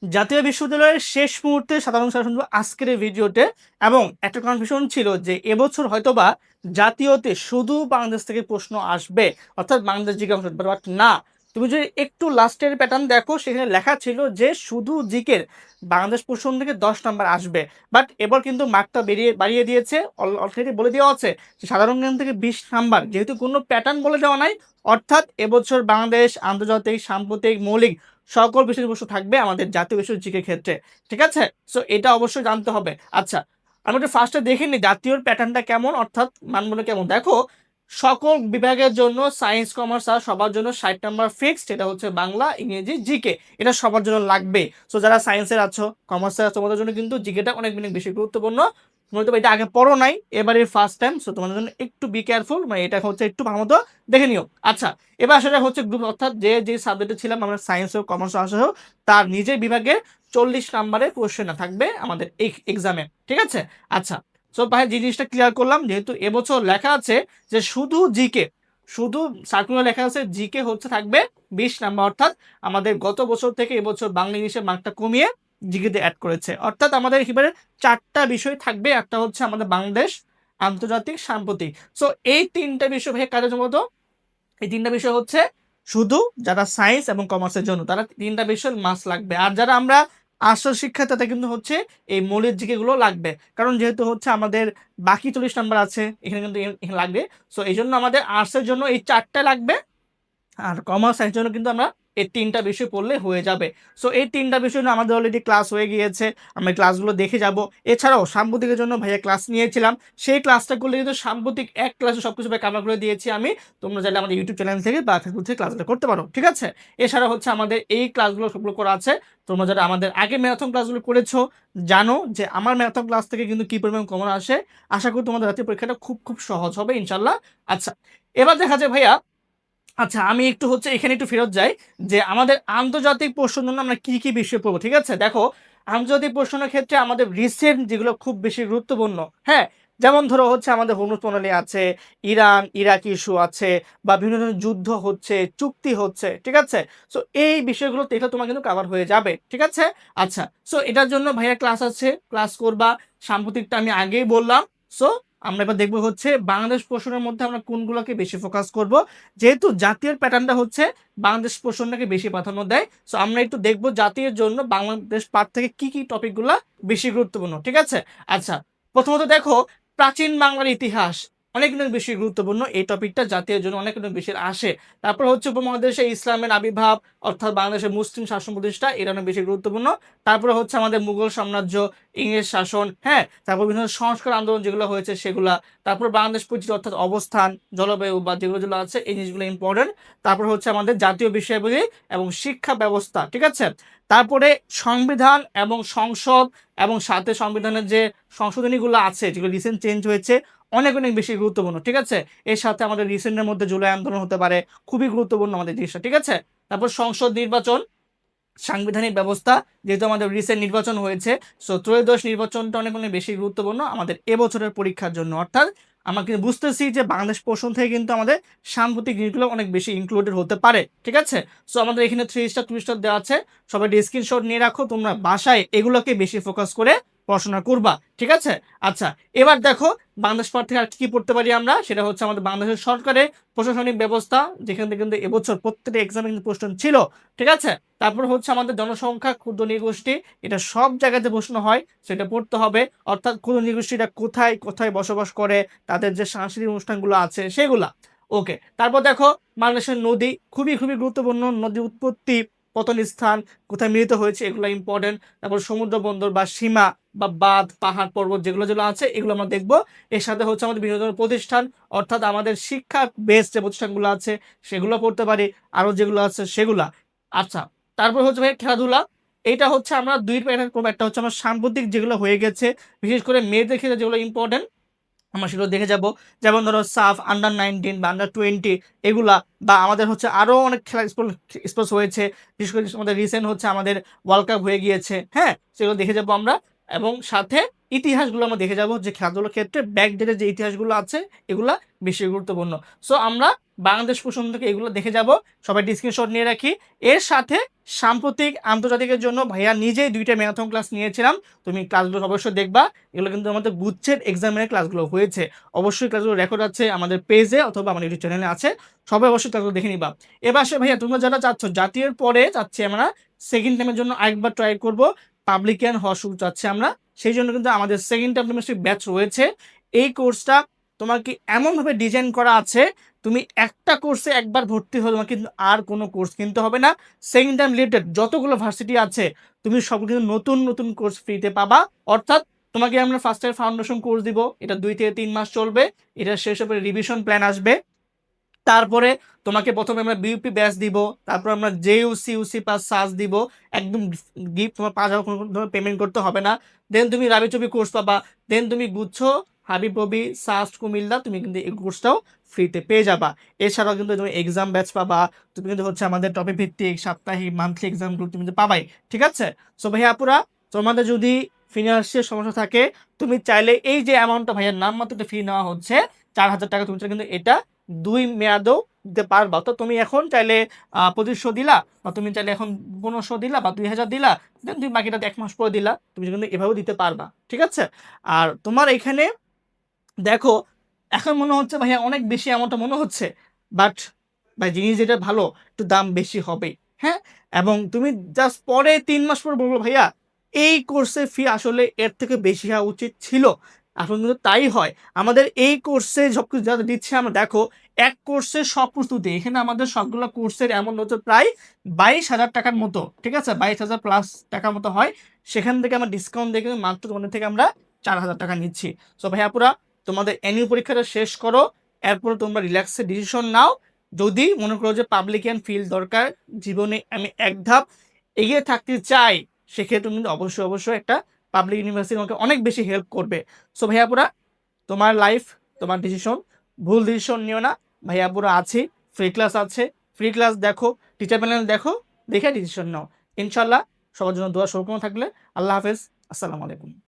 জাতীয় বিশ্ববিদ্যালয়ের শেষ মুহূর্তে সাধারণ শাসন আজকের এই ভিডিওতে। এবং একটা কনফিউশন ছিল যে এবছর হয়তোবা জাতীয়তে শুধু বাংলাদেশ থেকে প্রশ্ন আসবে, অর্থাৎ বাংলাদেশ জিজ্ঞাসা, বাট না। তুমি যদি একটু লাস্টের প্যাটার্ন দেখো, সেখানে লেখা ছিল যে শুধু জিকের বাংলাদেশ প্রশ্ন থেকে 10 নাম্বার আসবে। বাট এবার কিন্তু মার্কটা বাড়িয়ে দিয়েছে, অলরেডি বলে দেওয়া আছে যে সাধারণ জ্ঞান থেকে 20 নাম্বার, যেহেতু কোনো প্যাটার্ন বলে দেওয়া নাই। অর্থাৎ এবছর বাংলাদেশ, আন্তর্জাতিক, সাম্প্রতিক, মৌলিক সকল বিষয়বস্তু থাকবে আমাদের জাতীয় বিষয় জিকের ক্ষেত্রে। ঠিক আছে, সো এটা অবশ্যই জানতে হবে। আচ্ছা, আমি একটু ফার্স্টে দেখে নিই জাতীয় প্যাটার্নটা কেমন, অর্থাৎ মানগুলো কেমন। দেখো, সকল বিভাগের জন্য সায়েন্স, কমার্স আর সবার জন্য 60 নাম্বার ফিক্সড। এটা হচ্ছে বাংলা, ইংরেজি, জিকে, এটা সবার জন্য লাগবে। সো যারা সায়েন্সের আছো, কমার্সের আছো, তোমাদের জন্য কিন্তু জিকেটা অনেক অনেক বেশি গুরুত্বপূর্ণ। তুমি তো এটা আগে পড়ো নাই, এবারে ফার্স্ট টাইম, সো তোমাদের জন্য একটু বি কেয়ারফুল, মানে এটা হচ্ছে একটু ভালো মতো দেখে নিও। আচ্ছা, এবার সেটা হচ্ছে গ্রুপ, অর্থাৎ যে যে সাবজেক্টে ছিলাম আমরা, সায়েন্স হোক, কমার্স আসা হোক, তার নিজের বিভাগে 40 নাম্বারের কোশ্চেন থাকবে আমাদের এই এক্সামে। ঠিক আছে, আচ্ছা। সো ভাই, যে জিনিসটা ক্লিয়ার করলাম, যেহেতু এবছর লেখা আছে যে শুধু জিকে, শুধু সার্কুলার লেখা আছে জিকে হচ্ছে থাকবে 20 নাম্বার, অর্থাৎ আমাদের গত বছর থেকে এবছর বাংলা ইংলিশের মার্কটা কমিয়ে জিকেতে অ্যাড করেছে। অর্থাৎ আমাদের এবারে 4টা বিষয় থাকবে, একটা হচ্ছে আমাদের বাংলাদেশ, আন্তর্জাতিক, সাম্প্রতিক। সো এই 3টা বিষয় ভাই কাজের মতো, এই 3টা বিষয় হচ্ছে শুধু যারা সায়েন্স এবং কমার্সের জন্য, তারা 3টা বিষয় মাস্ট লাগবে। আর যারা আমরা আর্টস শিক্ষা, তাতে কিন্তু হচ্ছে এই মৌলিক জিকেগুলো লাগবে, কারণ যেহেতু হচ্ছে আমাদের বাকি 40 নাম্বার আছে, এখানে কিন্তু এখানে লাগবে। সো এই জন্য আমাদের আর্টসের জন্য এই 4টা লাগবে, আর কমার্স সায়েন্সের জন্য কিন্তু আমরা এই 3টা বিষয় পড়লে হয়ে যাবে। সো এই 3টা বিষয় নিয়ে আমাদের অলরেডি ক্লাস হয়ে গিয়েছে, আমরা ক্লাসগুলো দেখে যাব। এছাড়াও সাম্প্রতিকের জন্য ভাইয়া ক্লাস নিয়েছিলাম, সেই ক্লাসটা করলে কিন্তু সাম্প্রতিক এক ক্লাসে সবকিছু কাভার করে দিয়েছি আমি। তোমরা চাইলে আমাদের ইউটিউব চ্যানেল থেকে বা ফেসবুক থেকে ক্লাসগুলো করতে পারো। ঠিক আছে, এছাড়া হচ্ছে আমাদের এই ক্লাসগুলো সবগুলো করা আছে। তোমরা যারা আমাদের আগে ম্যারাথন ক্লাসগুলো করেছো, জানো যে আমার ম্যারাথন ক্লাস থেকে কিন্তু কি পরিমাণ কমন আসে। আশা করি তোমাদের রাতের পরীক্ষাটা খুব খুব সহজ হবে ইনশাল্লাহ। আচ্ছা, এবার দেখা যায় ভাইয়া, আচ্ছা আমি একটু হচ্ছে এখানে একটু ফেরত যাই, যে আমাদের আন্তর্জাতিক প্রশ্নের জন্য আমরা কি কি বিষয় পড়বো। ঠিক আছে, দেখো, আন্তর্জাতিক প্রশ্নের ক্ষেত্রে আমাদের রিসেন্ট যেগুলো খুব বেশি গুরুত্বপূর্ণ, হ্যাঁ, যেমন ধরো হচ্ছে আমাদের হরমুজ প্রণালী আছে, ইরান ইরাক ইস্যু আছে, বা বিভিন্ন ধরনের যুদ্ধ হচ্ছে, চুক্তি হচ্ছে। ঠিক আছে, সো এই বিষয়গুলো এটা তোমার কিন্তু কাভার হয়ে যাবে। ঠিক আছে, আচ্ছা, সো এটার জন্য ভাইয়া ক্লাস আছে, ক্লাস করবা। সাম্প্রতিকটা আমি আগেই বললাম। সো আমরা এবার দেখবো হচ্ছে বাংলাদেশ প্রশ্নের মধ্যে আমরা কোনগুলোকে বেশি ফোকাস করব, যেহেতু জাতীয় প্যাটার্নটা হচ্ছে বাংলাদেশ প্রশ্নটাকে বেশি প্রাধান্য দেয়। সো আমরা একটু দেখবো জাতীয় জন্য বাংলাদেশ পার্ট থেকে কি কি টপিকগুলো বেশি গুরুত্বপূর্ণ। ঠিক আছে, আচ্ছা, প্রথমত দেখো, প্রাচীন বাংলার ইতিহাস অনেক অনেক বেশি গুরুত্বপূর্ণ, এই টপিকটা জাতীয় জন্য অনেক অনেক বেশি আসে। তারপর হচ্ছে উপমহাদেশে ইসলামের আবির্ভাব, অর্থাৎ বাংলাদেশের মুসলিম শাসন প্রতিষ্ঠা, এটা অনেক বেশি গুরুত্বপূর্ণ। তারপরে হচ্ছে আমাদের মুঘল সাম্রাজ্য, ইংরেজ শাসন, হ্যাঁ, তারপর বিভিন্ন সংস্কার আন্দোলন যেগুলো হয়েছে সেগুলা। তারপর বাংলাদেশ পরিচিতি, অর্থাৎ অবস্থান, জলবায়ু বা যেগুলো যেগুলো আছে, এই জিনিসগুলো ইম্পর্টেন্ট। তারপর হচ্ছে আমাদের জাতীয় বিষয়াবলী এবং শিক্ষা ব্যবস্থা। ঠিক আছে, তারপরে সংবিধান এবং সংসদ, এবং সাথে সংবিধানের যে সংশোধনীগুলো আছে যেগুলো রিসেন্ট চেঞ্জ হয়েছে, অনেক অনেক বেশি গুরুত্বপূর্ণ। ঠিক আছে, এর সাথে আমাদের রিসেন্টের মধ্যে জুলাই আন্দোলন হতে পারে, খুবই গুরুত্বপূর্ণ আমাদের জিনিসটা। ঠিক আছে, তারপর সংসদ নির্বাচন, সাংবিধানিক ব্যবস্থা, যেহেতু আমাদের রিসেন্ট নির্বাচন হয়েছে, সো ত্রয়োদশ নির্বাচনটা অনেক অনেক বেশি গুরুত্বপূর্ণ আমাদের এবছরের পরীক্ষার জন্য। অর্থাৎ আমরা কিন্তু বুঝতেছি যে বাংলাদেশ প্রশ্ন থেকে কিন্তু আমাদের সাম্প্রতিক জিনিসগুলো অনেক বেশি ইনক্লুডেড হতে পারে। ঠিক আছে, সো আমাদের এখানে 3 স্টার 2 স্টার দেওয়া আছে, সবাই স্ক্রিনশট নিয়ে রাখো, তোমরা বাসায় এগুলোকে বেশি ফোকাস করে পড়াশোনা করবা। ঠিক আছে, আচ্ছা, এবার দেখো বাংলাদেশ পাঠ থেকে আর কি পড়তে পারি আমরা, সেটা হচ্ছে আমাদের বাংলাদেশের সরকারের প্রশাসনিক ব্যবস্থা, যেখান থেকে কিন্তু এবছর প্রত্যেকটা এক্সামে কিন্তু প্রশ্ন ছিল। ঠিক আছে, তারপর হচ্ছে আমাদের জনসংখ্যা, ক্ষুদ্র নৃগোষ্ঠী, এটা সব জায়গাতে প্রশ্ন হয়, সেটা পড়তে হবে। অর্থাৎ ক্ষুদ্র নৃগোষ্ঠীটা কোথায় কোথায় বসবাস করে, তাদের যে সাংস্কৃতিক অনুষ্ঠানগুলো আছে সেগুলা। ওকে, তারপর দেখো বাংলাদেশের নদী, খুবই খুবই গুরুত্বপূর্ণ, নদী উৎপত্তি, পতন স্থান, কোথায় মিলিত হয়েছে, এগুলো ইম্পর্টেন্ট। তারপর সমুদ্র বন্দর বা সীমা বা বাঁধ, পাহাড়, পর্বত যেগুলো যেগুলো আছে, এগুলো আমরা দেখবো। এর সাথে হচ্ছে আমাদের বিভিন্ন ধরনের প্রতিষ্ঠান, অর্থাৎ আমাদের শিক্ষা বেস যে প্রতিষ্ঠানগুলো আছে সেগুলো পড়তে পারি, আরো যেগুলো আছে সেগুলা। আচ্ছা, তারপর হচ্ছে ভাই খেলাধুলা, এইটা হচ্ছে আমরা দুই প্যাটার্ন করবো, একটা হচ্ছে আমরা সাম্প্রতিক যেগুলো হয়ে গেছে, বিশেষ করে মেয়েদের ক্ষেত্রে যেগুলো ইম্পর্টেন্ট, আমরা সেগুলো দেখে যাব। যেমন ধরো সাফ, আন্ডার 19 বা আন্ডার 20, এগুলা, বা আমাদের হচ্ছে আরো অনেক খেলা স্পোর্টস হয়েছে, বিশেষ করে আমাদের রিসেন্ট হচ্ছে আমাদের ওয়ার্ল্ড কাপ হয়ে গিয়েছে, হ্যাঁ, সেগুলো দেখে যাব আমরা। এবং সাথে ইতিহাসগুলো আমরা দেখে যাব যে খেলাধুলার ক্ষেত্রে ব্যাকডেটের যে ইতিহাসগুলো আছে এগুলা বেশি গুরুত্বপূর্ণ। সো আমরা বাংলাদেশ প্রসঙ্গ থেকে এগুলো দেখে যাব, সবাই স্ক্রিনশট নিয়ে রাখি। এর সাথে সাম্প্রতিক আন্তর্জাতিকের জন্য ভাইয়া নিজেই 2টা ম্যারাথন ক্লাস নিয়েছিলাম, তুমি ক্লাসগুলো অবশ্যই দেখবা। এগুলো কিন্তু আমাদের গুচ্ছের এক্সামিনের ক্লাসগুলো হয়েছে, অবশ্যই ক্লাসগুলো রেকর্ড আছে আমাদের পেজে অথবা আমার ইউটিউব চ্যানেলে আছে, সবাই অবশ্যই ক্লাসগুলো দেখে নিবা। এবার সে ভাইয়া তোমরা যারা চাচ্ছ জাতীয়ের পরে চাচ্ছি আমরা সেকেন্ড টাইমের জন্য আরেকবার ট্রাই করব, পাবলিকান হওয়ার সুযোগ চাচ্ছি আমরা, সেই জন্য কিন্তু আমাদের সেকেন্ড টাইম কেমিস্ট্রি ব্যাচ রয়েছে। এই কোর্সটা তোমাকে এমনভাবে ডিজাইন করা আছে, তুমি একটা কোর্সে একবার ভর্তি হলে তোমার কিন্তু আর কোনো কোর্স কিনতে হবে না। সেকেন্ড টাইম রিলেটেড যতগুলো ভার্সিটি আছে তুমি সবগুলো কিন্তু নতুন নতুন কোর্স ফ্রিতে পাবা। অর্থাৎ তোমাকে আমরা ফার্স্ট ইয়ার ফাউন্ডেশন কোর্স দিব, এটা 2 থেকে 3 মাস চলবে, এটা শেষ হবে রিভিশন প্ল্যান আসবে। তারপরে তোমাকে প্রথমে আমরা বিউপি ব্যাচ দিব, তারপর আমরা জেইউসি ইউসি প্লাস সাস দিব, একদম গিফট তোমার 5,000 কোনো পেমেন্ট করতে হবে না। দেন তুমি রাবিচবি কোর্স পাবা, দেন তুমি গুচ্ছ হাবিববি সাস্ট কুমিল্লা তুমি কিন্তু এই কোর্সটাও ফ্রিতে পেয়ে যাবা। এছাড়াও কিন্তু তুমি এক্সাম ব্যাচ পাবা, তুমি কিন্তু হচ্ছে আমাদের টপিক ভিত্তিক সাপ্তাহিক মান্থলি এক্সামগুলো তুমি কিন্তু পাবাই, ঠিক আছে? সো ভাইয়া আপুরা, তোমাদের যদি ফিনান্সিয়াল সমস্যা থাকে তুমি চাইলে এই যে অ্যামাউন্টটা ভাইয়ার নাম মাত্র ফি নেওয়া হচ্ছে 4,000 টাকা, তুমি চাইলে কিন্তু এটা 2 মেয়াদেও দিতে পারবা। তো তুমি এখন চাইলে 2500 দিলা, বা তুমি চাইলে এখন 1500 দিলা বা 2,000 দিলা, দেন তুমি বাকিটা 1 মাস পরে দিলা, তুমি কিন্তু এভাবেও দিতে পারবা, ঠিক আছে? আর তোমার এখানে দেখো এখন মনে হচ্ছে ভাইয়া অনেক বেশি এমনটা মনে হচ্ছে, বাট ভাই জিনিস যেটা ভালো একটু দাম বেশি হবে, হ্যাঁ। এবং তুমি জাস্ট পরে 3 মাস পর বলবো ভাইয়া এই কোর্সের ফি আসলে এর থেকে বেশি হওয়া উচিত ছিল, এখন কিন্তু তাই হয়। আমাদের এই কোর্সে সব কিছু যা দিচ্ছে আমরা দেখো, এক কোর্সের সব প্রস্তুতি এখানে আমাদের সবগুলো কোর্সের এমন হচ্ছে প্রায় 22,000 টাকার মতো, ঠিক আছে, 22,000 প্লাস টাকার মতো হয়। সেখান থেকে আমরা ডিসকাউন্ট দেখে মাত্র তোমাদের থেকে আমরা 4,000 টাকা নিচ্ছি। সো ভাইয়া পুরা তোমাদের অ্যানুয়াল পরীক্ষাটা শেষ করো, এরপরে তোমরা রিল্যাক্সে ডিসিশন নাও। যদি মনে করো যে পাবলিকান ফিল্ড দরকার, জীবনে আমি এক ধাপ এগিয়ে থাকতে চাই, সেক্ষেত্রে তুমি কিন্তু অবশ্যই অবশ্যই একটা পাবলিক ইউনিভার্সিটি আমাকে অনেক বেশি হেল্প করবে। সো ভাইয়াপুরা, তোমার লাইফ তোমার ডিসিশন, ভুল ডিসিশন নিও না। ভাইয়াপুরা আছি, ফ্রি ক্লাস আছে, ফ্রি ক্লাস দেখো, টিচার প্যানেল দেখো, দেখে ডিসিশন নাও। ইনশাল্লাহ সবার জন্য দোয়া শুভকামনা থাকলে। আল্লাহ হাফেজ, আসসালামু আলাইকুম।